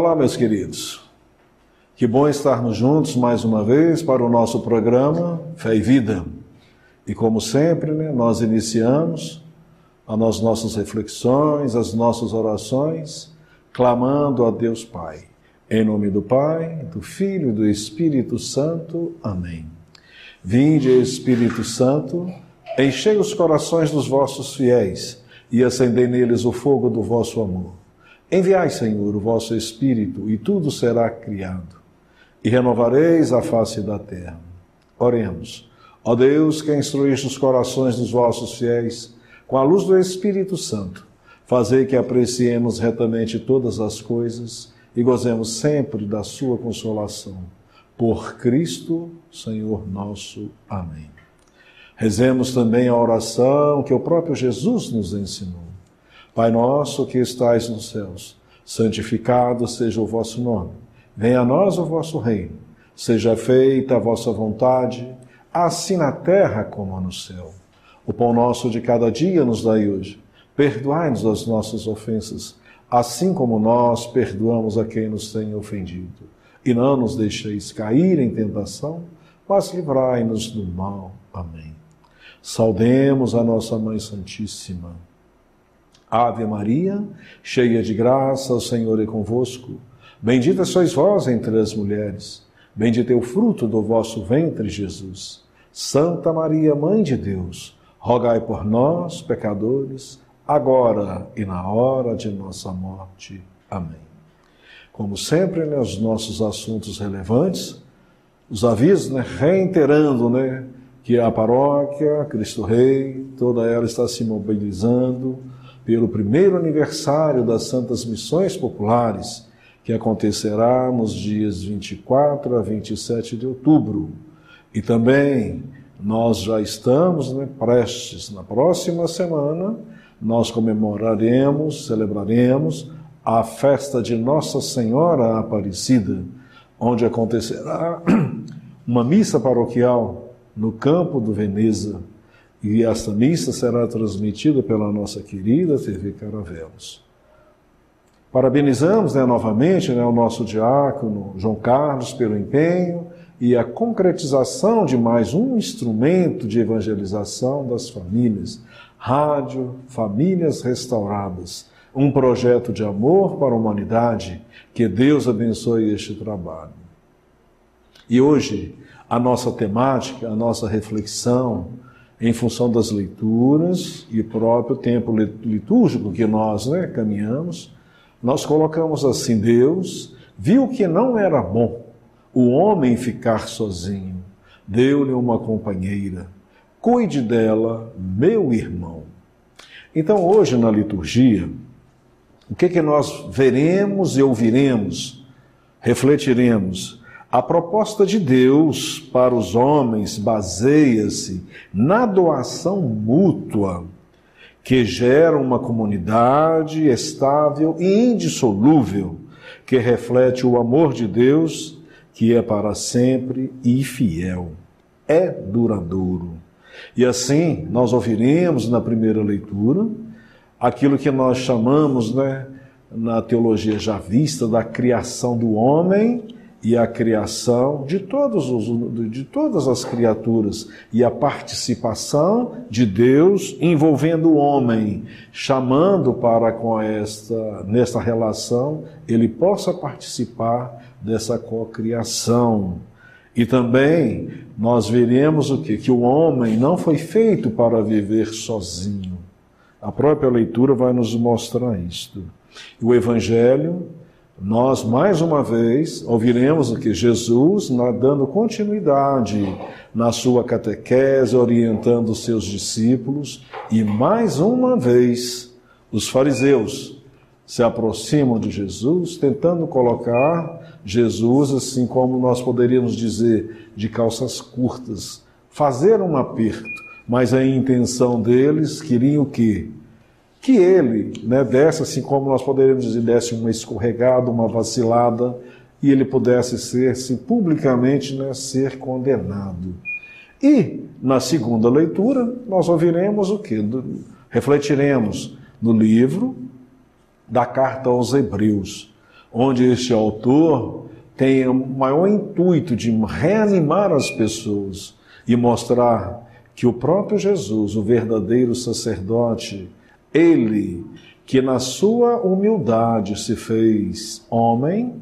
Olá, meus queridos. Que bom estarmos juntos mais uma vez para o nosso programa Fé e Vida. E como sempre, nós iniciamos as nossas reflexões, as nossas orações, clamando a Deus Pai. Em nome do Pai, do Filho e do Espírito Santo. Amém. Vinde, Espírito Santo, enchei os corações dos vossos fiéis e acendei neles o fogo do vosso amor. Enviai, Senhor, o vosso Espírito, e tudo será criado, e renovareis a face da terra. Oremos. Ó Deus, que instruíste os corações dos vossos fiéis, com a luz do Espírito Santo, fazei que apreciemos retamente todas as coisas e gozemos sempre da sua consolação. Por Cristo, Senhor nosso. Amém. Rezemos também a oração que o próprio Jesus nos ensinou. Pai nosso que estais nos céus, santificado seja o vosso nome. Venha a nós o vosso reino. Seja feita a vossa vontade, assim na terra como no céu. O pão nosso de cada dia nos dai hoje. Perdoai-nos as nossas ofensas, assim como nós perdoamos a quem nos tem ofendido. E não nos deixeis cair em tentação, mas livrai-nos do mal. Amém. Saudemos a nossa Mãe Santíssima. Ave Maria, cheia de graça, o Senhor é convosco. Bendita sois vós entre as mulheres. Bendito é o fruto do vosso ventre, Jesus. Santa Maria, Mãe de Deus, rogai por nós, pecadores, agora e na hora de nossa morte. Amém. Como sempre, os nossos assuntos relevantes, os avisos, reiterando, que a paróquia Cristo Rei, toda ela está se mobilizando pelo primeiro aniversário das Santas Missões Populares, que acontecerá nos dias 24 a 27 de outubro. E também nós já estamos prestes, na próxima semana, nós celebraremos a festa de Nossa Senhora Aparecida, onde acontecerá uma missa paroquial no campo do Veneza. E esta missa será transmitida pela nossa querida TV Caravelos. Parabenizamos novamente o nosso diácono João Carlos pelo empenho e a concretização de mais um instrumento de evangelização das famílias, Rádio Famílias Restauradas, um projeto de amor para a humanidade. Que Deus abençoe este trabalho. E hoje, a nossa temática, a nossa reflexão, em função das leituras e próprio tempo litúrgico que nós caminhamos, nós colocamos assim: Deus viu que não era bom o homem ficar sozinho, deu-lhe uma companheira, cuide dela, meu irmão. Então hoje na liturgia, o que nós veremos e ouviremos, refletiremos? A proposta de Deus para os homens baseia-se na doação mútua, que gera uma comunidade estável e indissolúvel, que reflete o amor de Deus, que é para sempre e fiel, é duradouro. E assim, nós ouviremos na primeira leitura aquilo que nós chamamos, na teologia já vista, da criação do homem e a criação de todas as criaturas, e a participação de Deus envolvendo o homem, chamando para nesta relação, ele possa participar dessa cocriação. E também nós veremos o quê? Que o homem não foi feito para viver sozinho. A própria leitura vai nos mostrar isto. O Evangelho, nós, mais uma vez, ouviremos o que Jesus, dando continuidade na sua catequese, orientando os seus discípulos, e mais uma vez, os fariseus se aproximam de Jesus, tentando colocar Jesus, assim como nós poderíamos dizer, de calças curtas, fazer um aperto, mas a intenção deles queriam o quê? Que ele desse, assim como nós poderíamos dizer, desse uma escorregada, uma vacilada, e ele pudesse ser, assim, publicamente, ser condenado. E, na segunda leitura, nós ouviremos o quê? Refletiremos no livro da carta aos Hebreus, onde este autor tem o maior intuito de reanimar as pessoas e mostrar que o próprio Jesus, o verdadeiro sacerdote, ele que na sua humildade se fez homem,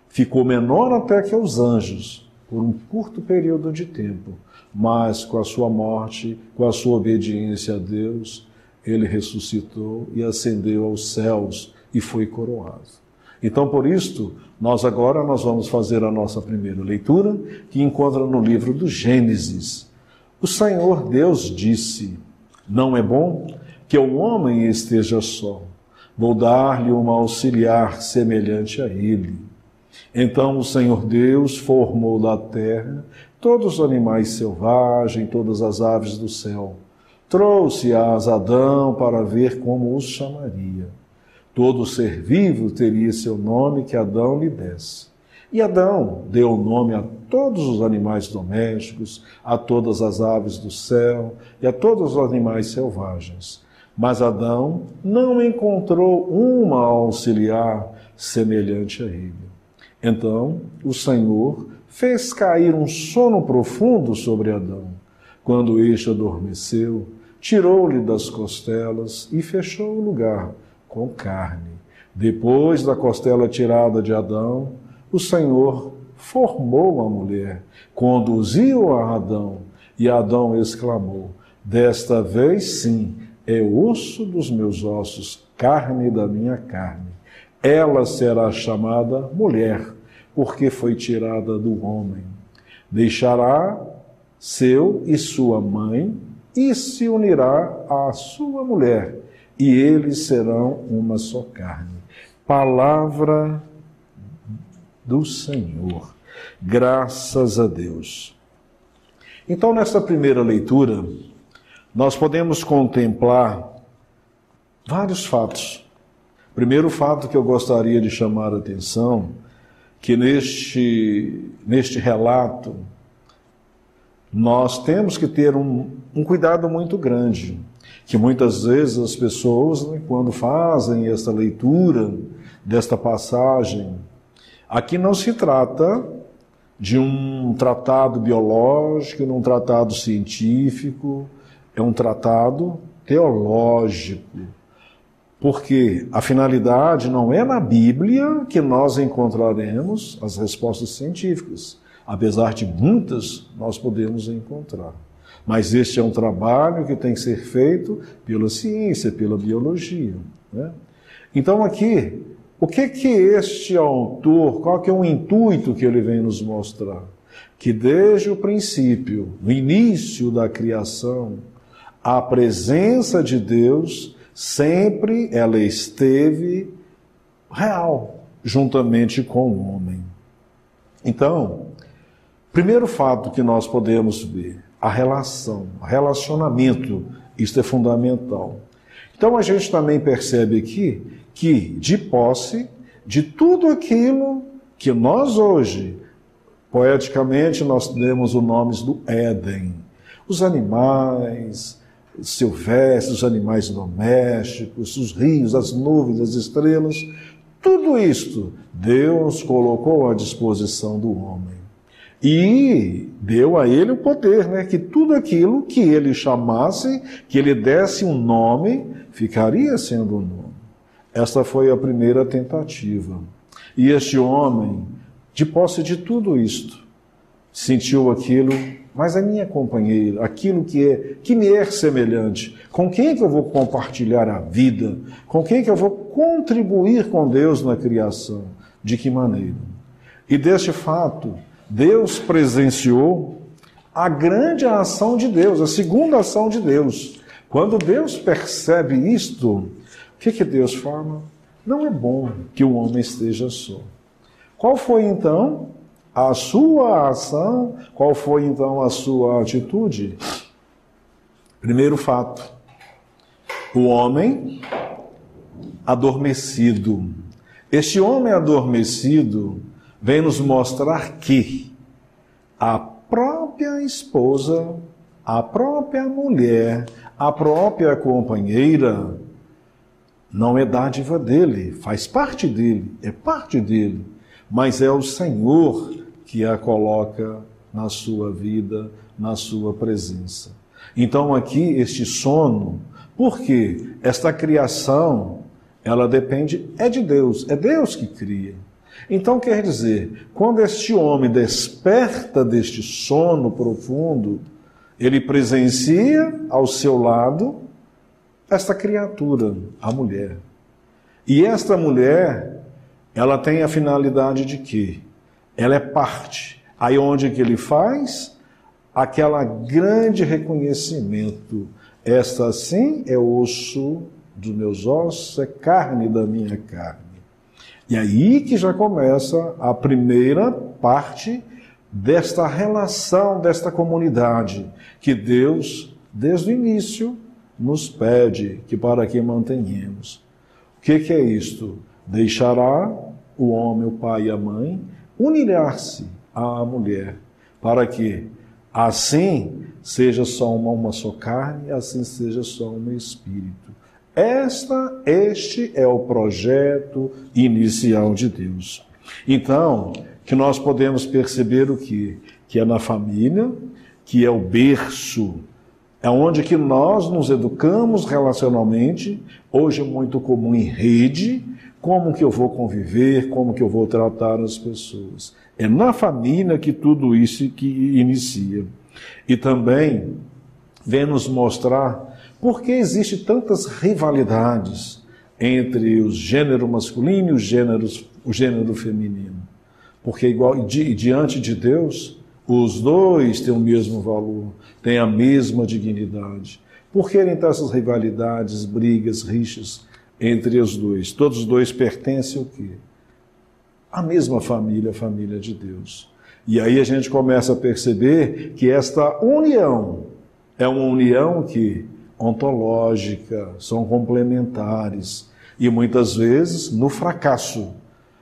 ficou menor até que os anjos, por um curto período de tempo, mas com a sua morte, com a sua obediência a Deus, ele ressuscitou e ascendeu aos céus e foi coroado. Então, por isto, nós vamos fazer a nossa primeira leitura, que encontra no livro do Gênesis. O Senhor Deus disse: não é bom que o homem esteja só. Vou dar-lhe uma auxiliar semelhante a ele. Então o Senhor Deus formou da terra todos os animais selvagens, todas as aves do céu. Trouxe-as a Adão para ver como os chamaria. Todo ser vivo teria seu nome que Adão lhe desse. E Adão deu nome a todos os animais domésticos, a todas as aves do céu e a todos os animais selvagens. Mas Adão não encontrou uma auxiliar semelhante a ele. Então o Senhor fez cair um sono profundo sobre Adão. Quando este adormeceu, tirou-lhe das costelas e fechou o lugar com carne. Depois da costela tirada de Adão, o Senhor formou a mulher, conduziu a Adão, e Adão exclamou: desta vez sim, é osso dos meus ossos, carne da minha carne. Ela será chamada mulher, porque foi tirada do homem. Deixará seu e sua mãe, e se unirá à sua mulher, e eles serão uma só carne. Palavra do Senhor. Graças a Deus. Então, nesta primeira leitura, nós podemos contemplar vários fatos. Primeiro fato que eu gostaria de chamar a atenção, que neste relato, nós temos que ter um cuidado muito grande, que muitas vezes as pessoas, quando fazem esta leitura desta passagem, aqui não se trata de um tratado biológico, de um tratado científico, é um tratado teológico, porque a finalidade não é na Bíblia que nós encontraremos as respostas científicas, apesar de muitas nós podemos encontrar. Mas este é um trabalho que tem que ser feito pela ciência, pela biologia, né? Então aqui, o que este autor, qual que é o intuito que ele vem nos mostrar? Que desde o princípio, no início da criação, a presença de Deus sempre ela esteve real, juntamente com o homem. Então, primeiro fato que nós podemos ver, a relação, o relacionamento, isto é fundamental. Então a gente também percebe aqui que, de posse de tudo aquilo que nós hoje, poeticamente, nós demos os nomes do Éden, os animais silvestres, os animais domésticos, os rios, as nuvens, as estrelas, tudo isto Deus colocou à disposição do homem. E deu a ele o poder, né? Que tudo aquilo que ele chamasse, que ele desse um nome, ficaria sendo um nome. Esta foi a primeira tentativa. E este homem, de posse de tudo isto, sentiu aquilo, mas a minha companheira, aquilo que me é semelhante, com quem que eu vou compartilhar a vida? Com quem que eu vou contribuir com Deus na criação? De que maneira? E deste fato, Deus presenciou a grande ação de Deus, a segunda ação de Deus. Quando Deus percebe isto, o que Deus fala? Não é bom que o homem esteja só. Qual foi então a sua ação? Qual foi então a sua atitude? Primeiro fato, o homem adormecido. Este homem adormecido vem nos mostrar que a própria esposa, a própria mulher, a própria companheira Não é dádiva dele, faz parte dele, é parte dele, mas é o Senhor que a coloca na sua vida, na sua presença. Então aqui este sono, porque esta criação, ela depende, é de Deus, é Deus que cria. Então quer dizer, quando este homem desperta deste sono profundo, ele presencia ao seu lado esta criatura, a mulher. E esta mulher, ela tem a finalidade de quê? Ela é parte. Aí onde que ele faz? Aquela grande reconhecimento. Esta sim é osso dos meus ossos, é carne da minha carne. E aí que já começa a primeira parte desta relação, desta comunidade, que Deus, desde o início, nos pede que para que mantenhamos. O que é isto? Deixará o homem, o pai e a mãe, unirá-se à mulher, para que assim seja só uma só carne, assim seja só um espírito. Este é o projeto inicial de Deus. Então, que nós podemos perceber o quê? Que é na família, que é o berço, é onde que nós nos educamos relacionalmente, hoje é muito comum em rede, como que eu vou conviver, como que eu vou tratar as pessoas. É na família que tudo isso que inicia. E também vem nos mostrar por que existem tantas rivalidades entre o gênero masculino e o gênero feminino. Porque diante de Deus, os dois têm o mesmo valor, têm a mesma dignidade. Por que então essas rivalidades, brigas, rixas entre os dois? Todos os dois pertencem ao quê? A mesma família, a família de Deus. E aí a gente começa a perceber que esta união é uma união que ontológica, são complementares. E muitas vezes no fracasso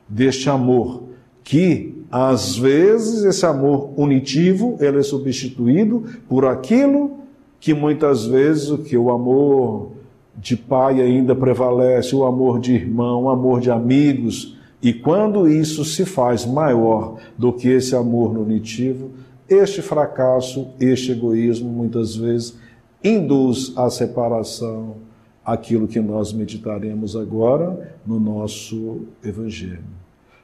deste amor, que às vezes esse amor unitivo ele é substituído por aquilo que muitas vezes o amor de pai ainda prevalece, o amor de irmão, o amor de amigos. E quando isso se faz maior do que esse amor unitivo, este fracasso, este egoísmo muitas vezes induz à separação, aquilo que nós meditaremos agora no nosso Evangelho.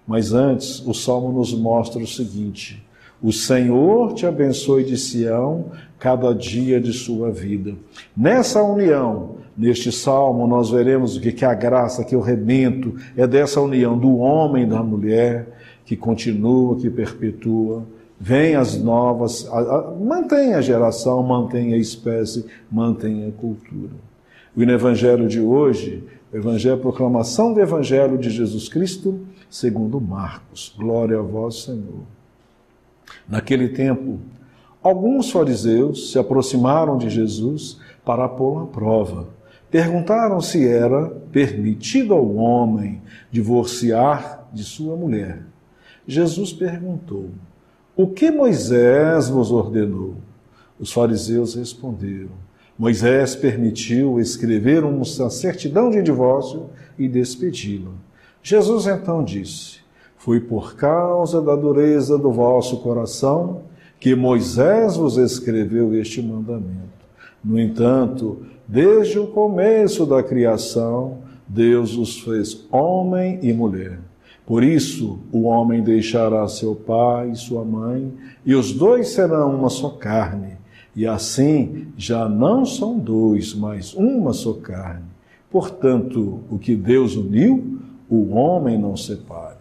Mas antes, o Salmo nos mostra o seguinte: o Senhor te abençoe de Sião cada dia de sua vida. Nessa união, neste Salmo, nós veremos o que é a graça, que o rebento é dessa união do homem e da mulher, que continua, que perpetua. Vem as novas, mantém a geração, mantém a espécie, mantém a cultura. E no Evangelho de hoje, o Evangelho, a proclamação do Evangelho de Jesus Cristo, segundo Marcos. Glória a vós, Senhor. Naquele tempo, alguns fariseus se aproximaram de Jesus para pô-lo à prova. Perguntaram se era permitido ao homem divorciar de sua mulher. Jesus perguntou: o que Moisés vos ordenou? Os fariseus responderam: Moisés permitiu escrever uma certidão de divórcio e despedi-la. Jesus então disse: foi por causa da dureza do vosso coração que Moisés vos escreveu este mandamento. No entanto, desde o começo da criação, Deus os fez homem e mulher. Por isso, o homem deixará seu pai e sua mãe, e os dois serão uma só carne. E assim, já não são dois, mas uma só carne. Portanto, o que Deus uniu, o homem não separe.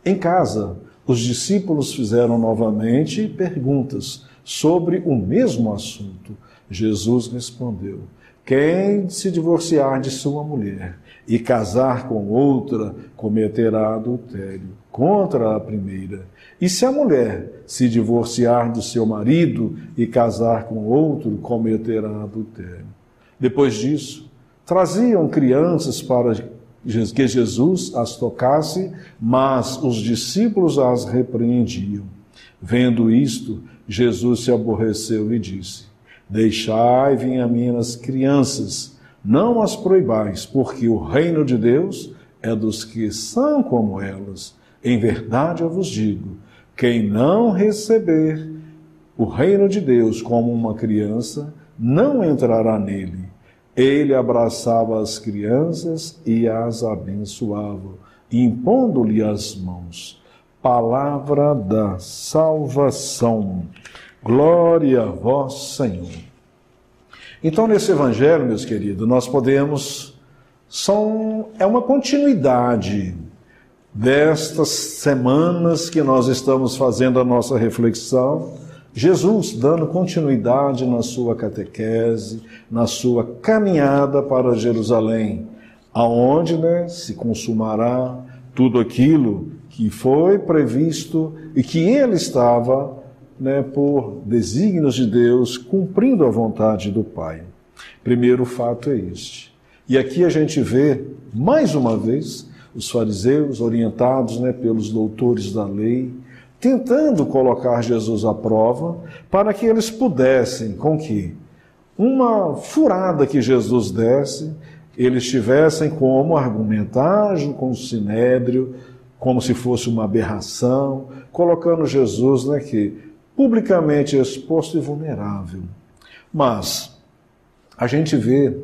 Em casa, os discípulos fizeram novamente perguntas sobre o mesmo assunto. Jesus respondeu: quem se divorciar de sua mulher e casar com outra, cometerá adultério contra a primeira. E se a mulher se divorciar do seu marido e casar com outro, cometerá adultério. Depois disso, traziam crianças para que Jesus as tocasse, mas os discípulos as repreendiam. Vendo isto, Jesus se aborreceu e disse: deixai vir a mim as crianças, não as proibais, porque o reino de Deus é dos que são como elas. Em verdade eu vos digo, quem não receber o reino de Deus como uma criança, não entrará nele. Ele abraçava as crianças e as abençoava, impondo-lhe as mãos. Palavra da salvação. Glória a vós, Senhor. Então, nesse evangelho, meus queridos, nós podemos... É uma continuidade destas semanas que nós estamos fazendo a nossa reflexão. Jesus dando continuidade na sua catequese, na sua caminhada para Jerusalém, aonde se consumará tudo aquilo que foi previsto e que ele estava, por desígnios de Deus, cumprindo a vontade do Pai. Primeiro fato é este. E aqui a gente vê, mais uma vez, os fariseus orientados pelos doutores da lei, tentando colocar Jesus à prova, para que eles pudessem, com que uma furada que Jesus desse, eles tivessem como argumentar com o sinédrio, como se fosse uma aberração, colocando Jesus que publicamente exposto e vulnerável. Mas a gente vê,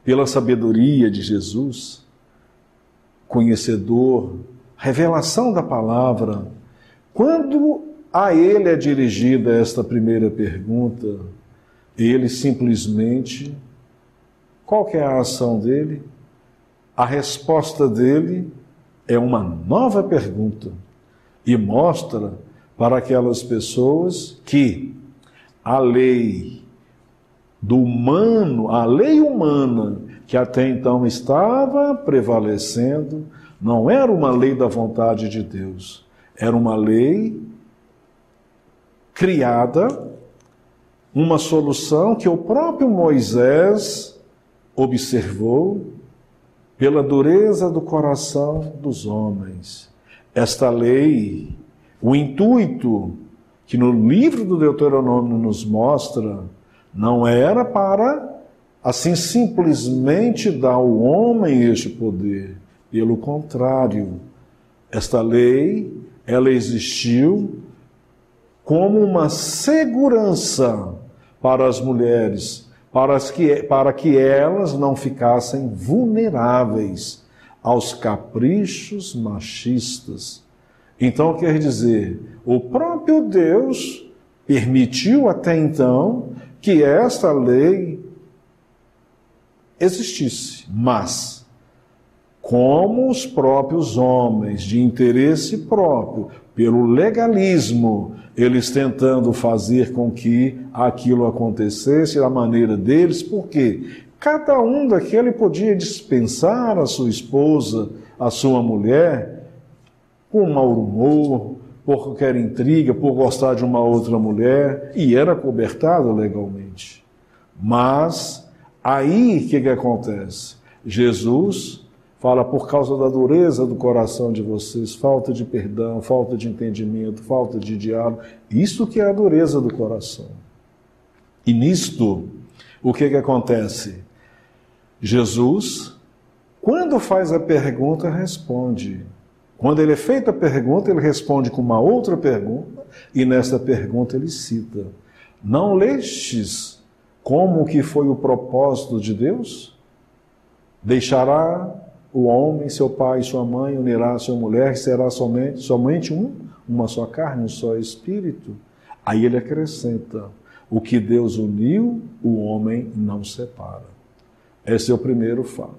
pela sabedoria de Jesus, conhecedor, revelação da palavra, quando a ele é dirigida esta primeira pergunta, ele simplesmente, qual que é a ação dele? A resposta dele é uma nova pergunta e mostra para aquelas pessoas que a lei do humano, a lei humana que até então estava prevalecendo, não era uma lei da vontade de Deus. Era uma lei criada, uma solução que o próprio Moisés observou pela dureza do coração dos homens. Esta lei, o intuito que no livro do Deuteronômio nos mostra, não era para, assim, simplesmente dar ao homem este poder. Pelo contrário, esta lei, ela existiu como uma segurança para as mulheres, para que elas não ficassem vulneráveis aos caprichos machistas. Então, quer dizer, o próprio Deus permitiu até então que esta lei existisse, mas como os próprios homens, de interesse próprio, pelo legalismo, eles tentando fazer com que aquilo acontecesse da maneira deles, porque cada um daquele podia dispensar a sua esposa, a sua mulher, por mau humor, por qualquer intriga, por gostar de uma outra mulher, e era cobertado legalmente. Mas aí o que acontece? Jesus fala, por causa da dureza do coração de vocês, falta de perdão, falta de entendimento, falta de diálogo, isso que é a dureza do coração. E nisto, o que acontece? Jesus, quando faz a pergunta, responde. Quando ele é feita a pergunta, ele responde com uma outra pergunta, e nessa pergunta ele cita: não lestes como que foi o propósito de Deus? Deixará o homem, seu pai e sua mãe, unirá a sua mulher, e será somente uma só carne, um só espírito. Aí ele acrescenta: o que Deus uniu, o homem não separa. Esse é o primeiro fato.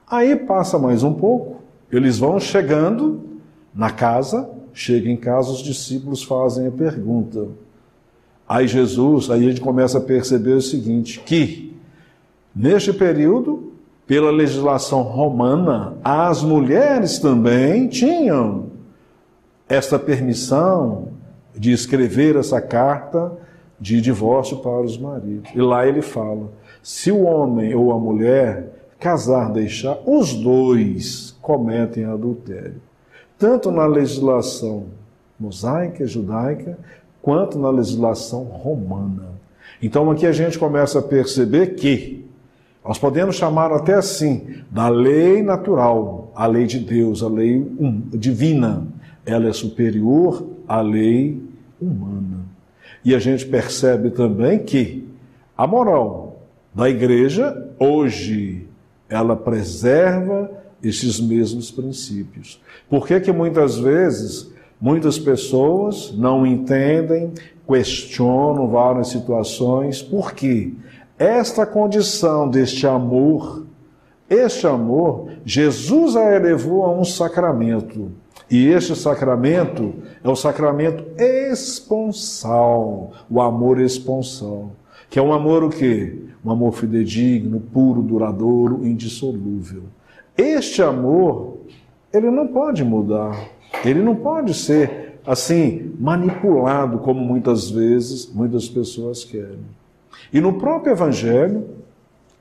Aí passa mais um pouco, eles vão chegando na casa, chega em casa, os discípulos fazem a pergunta. Aí a gente começa a perceber o seguinte, que neste período, pela legislação romana, as mulheres também tinham esta permissão de escrever essa carta de divórcio para os maridos. E lá ele fala, se o homem ou a mulher casar, deixar, os dois cometem adultério. Tanto na legislação mosaica, judaica, quanto na legislação romana. Então aqui a gente começa a perceber que Nós podemos chamar até assim, da lei natural, a lei de Deus, a lei divina. Ela é superior à lei humana. E a gente percebe também que a moral da igreja, hoje, ela preserva esses mesmos princípios. Por que que muitas vezes, muitas pessoas não entendem, questionam várias situações? Por quê? Esta condição deste amor, este amor, Jesus a elevou a um sacramento. E este sacramento é o sacramento esponsal, o amor esponsal. Que é um amor o quê? Um amor fidedigno, puro, duradouro, indissolúvel. Este amor, ele não pode mudar. Ele não pode ser, assim, manipulado como muitas vezes, muitas pessoas querem. E no próprio Evangelho,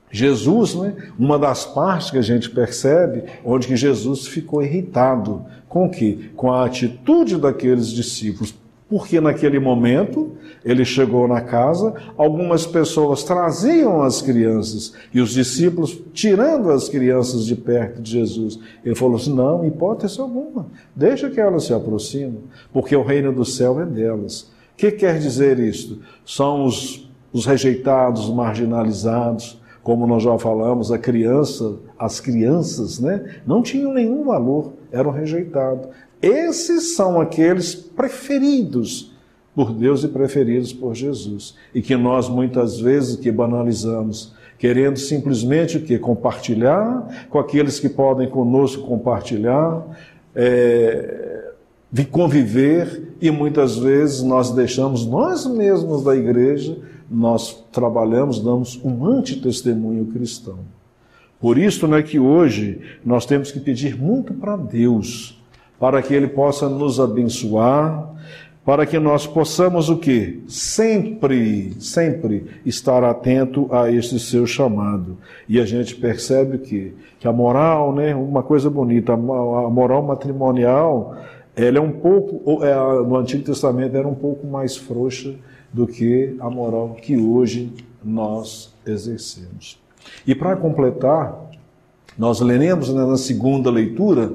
Jesus, uma das partes que a gente percebe, onde que Jesus ficou irritado. Com o quê? Com a atitude daqueles discípulos. Porque naquele momento, ele chegou na casa, algumas pessoas traziam as crianças, e os discípulos, tirando as crianças de perto de Jesus, ele falou assim, não, hipótese alguma, deixa que elas se aproximem, porque o reino do céu é delas. O que quer dizer isto? São os rejeitados, os marginalizados, como nós já falamos, as crianças, não tinham nenhum valor, eram rejeitados. Esses são aqueles preferidos por Deus e preferidos por Jesus. E que nós muitas vezes que banalizamos, querendo simplesmente o quê? Compartilhar com aqueles que podem conosco compartilhar, conviver, e muitas vezes nós deixamos nós mesmos da igreja, nós trabalhamos, damos um antitestemunho cristão. Por isso que hoje nós temos que pedir muito para Deus, para que Ele possa nos abençoar, para que nós possamos o quê? Sempre estar atento a este seu chamado. E a gente percebe que a moral, uma coisa bonita, a moral matrimonial, ela é um pouco, no Antigo Testamento era um pouco mais frouxa do que a moral que hoje nós exercemos. E para completar, nós leremos na segunda leitura,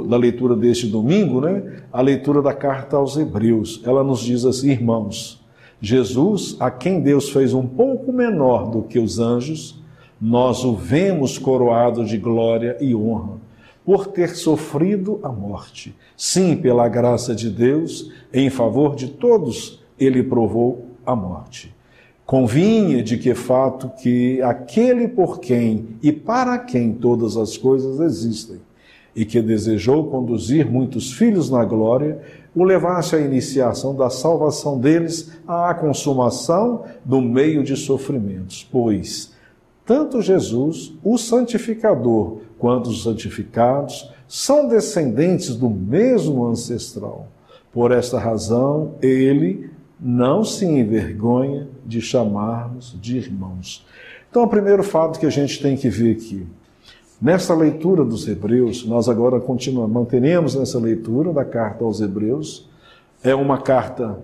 da leitura deste domingo, a leitura da carta aos Hebreus. Ela nos diz assim, irmãos, Jesus, a quem Deus fez um pouco menor do que os anjos, nós o vemos coroado de glória e honra, por ter sofrido a morte. Sim, pela graça de Deus, em favor de todos, ele provou a morte. Convinha de que fato que aquele por quem e para quem todas as coisas existem, e que desejou conduzir muitos filhos na glória, o levasse à iniciação da salvação deles à consumação do meio de sofrimentos. Pois tanto Jesus, o santificador, quanto os santificados, são descendentes do mesmo ancestral. Por esta razão, ele não se envergonha de chamar-nos de irmãos. Então, o primeiro fato que a gente tem que ver aqui, nesta leitura dos Hebreus, nós agora manteremos nessa leitura da carta aos Hebreus. É uma carta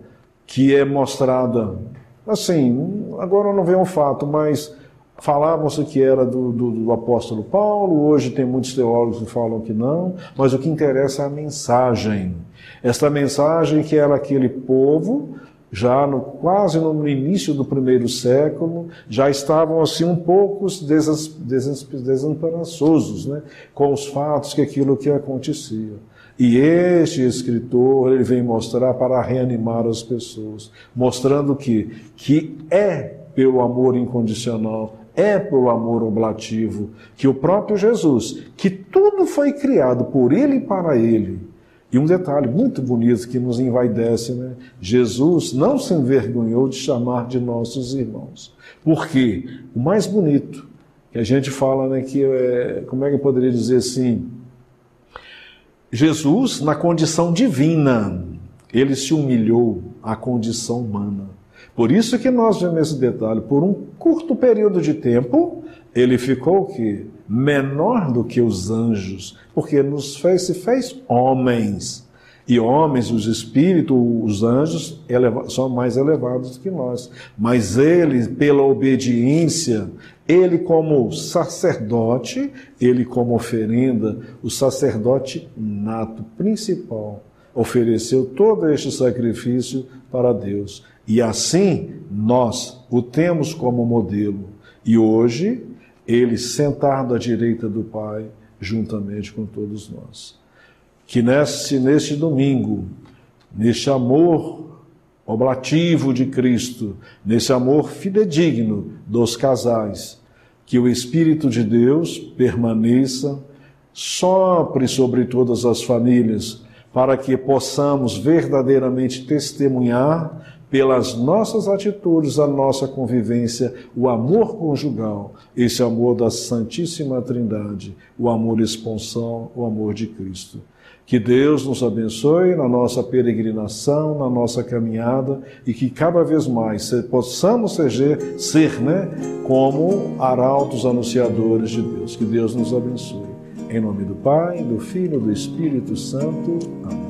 que é mostrada, assim, agora não vem um fato, mas falavam-se que era do apóstolo Paulo, hoje tem muitos teólogos que falam que não, mas o que interessa é a mensagem. Esta mensagem que era aquele povo, já quase no início do primeiro século, já estavam assim um pouco desesperançosos, com os fatos que aquilo que acontecia. E este escritor, ele vem mostrar para reanimar as pessoas, mostrando que é pelo amor incondicional, é pelo amor oblativo, que o próprio Jesus, que tudo foi criado por ele e para ele. E um detalhe muito bonito que nos envaidece, Jesus não se envergonhou de chamar de nossos irmãos. Por quê? O mais bonito que a gente fala, como é que eu poderia dizer assim? Jesus, na condição divina, ele se humilhou à condição humana. Por isso que nós vemos esse detalhe. Por um curto período de tempo, ele ficou o quê? Menor do que os anjos, porque se fez homens. E homens, os espíritos, os anjos, são mais elevados do que nós. Mas ele, pela obediência, Ele como sacerdote, ele como oferenda, o sacerdote nato, principal, ofereceu todo este sacrifício para Deus. E assim, nós o temos como modelo. E hoje, ele sentado à direita do Pai, juntamente com todos nós. Que neste domingo, neste amor oblativo de Cristo, nesse amor fidedigno dos casais, que o Espírito de Deus permaneça, sopre sobre todas as famílias, para que possamos verdadeiramente testemunhar pelas nossas atitudes, a nossa convivência, o amor conjugal, esse amor da Santíssima Trindade, o amor esponsal, o amor de Cristo. Que Deus nos abençoe na nossa peregrinação, na nossa caminhada, e que cada vez mais possamos ser como arautos anunciadores de Deus. Que Deus nos abençoe. Em nome do Pai, do Filho e do Espírito Santo. Amém.